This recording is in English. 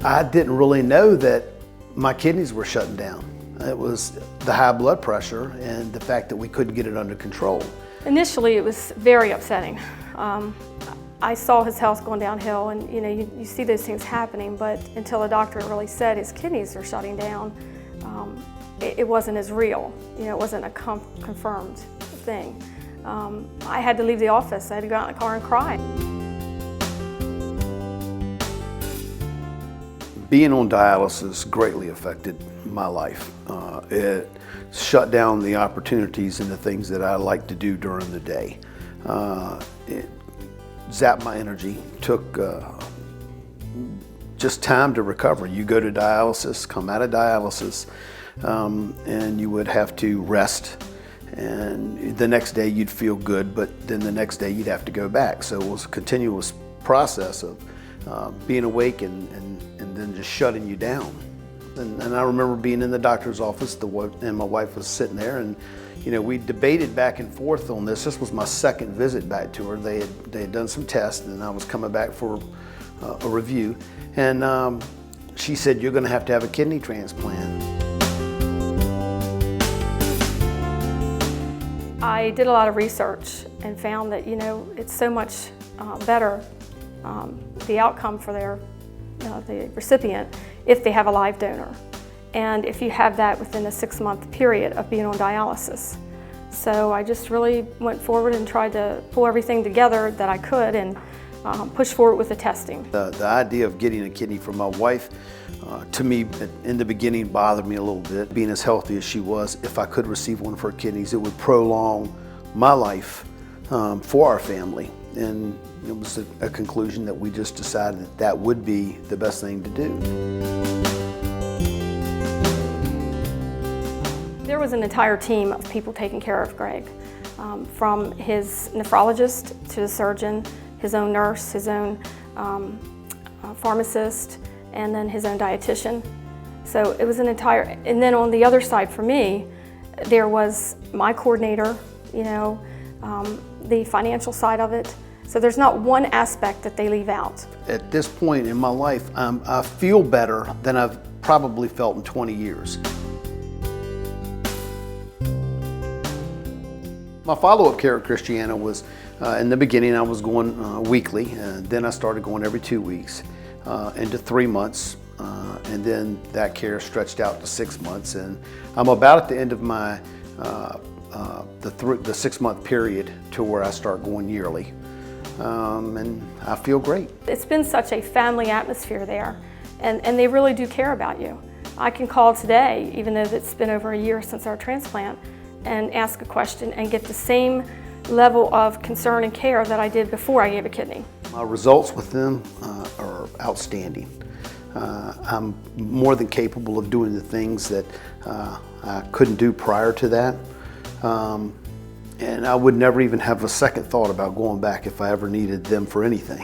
I didn't really know that my kidneys were shutting down. It was the high blood pressure and the fact that we couldn't get it under control. Initially, it was very upsetting. I saw his health going downhill, and you see those things happening, but until a doctor really said his kidneys are shutting down, it wasn't as real. It wasn't a confirmed thing. I had to leave the office. I had to go out in the car and cry. Being on dialysis greatly affected my life. It shut down the opportunities and the things that I like to do during the day. It zapped my energy, took just time to recover. You go to dialysis, come out of dialysis, and you would have to rest, and the next day you'd feel good, but then the next day you'd have to go back. So it was a continuous process of being awake and then just shutting you down. And I remember being in the doctor's office, and my wife was sitting there, and we debated back and forth on this. This was my second visit back to her. They had done some tests, and I was coming back for a review, and she said, "You're going to have a kidney transplant." I did a lot of research and found that it's so much better, the outcome for the recipient, if they have a live donor, and if you have that within a 6-month period of being on dialysis. So I just really went forward and tried to pull everything together that I could and push forward with the testing. The idea of getting a kidney from my wife, to me, in the beginning bothered me a little bit. Being as healthy as she was, if I could receive one of her kidneys, it would prolong my life for our family. And it was a conclusion that we just decided that would be the best thing to do. There was an entire team of people taking care of Greg, from his nephrologist to the surgeon, his own nurse, his own pharmacist, and then his own dietitian. So it was an entire, and then on the other side for me, there was my coordinator, the financial side of it. So there's not one aspect that they leave out. At this point in my life, I feel better than I've probably felt in 20 years. My follow-up care at Christiana was, in the beginning I was going weekly, and then I started going every 2 weeks, into 3 months, and then that care stretched out to 6 months, and I'm about at the end of my the 6-month period to where I start going yearly, and I feel great. It's been such a family atmosphere there, and they really do care about you. I can call today, even though it's been over a year since our transplant, and ask a question and get the same level of concern and care that I did before I gave a kidney. My results with them are outstanding. I'm more than capable of doing the things that I couldn't do prior to that. And I would never even have a second thought about going back if I ever needed them for anything.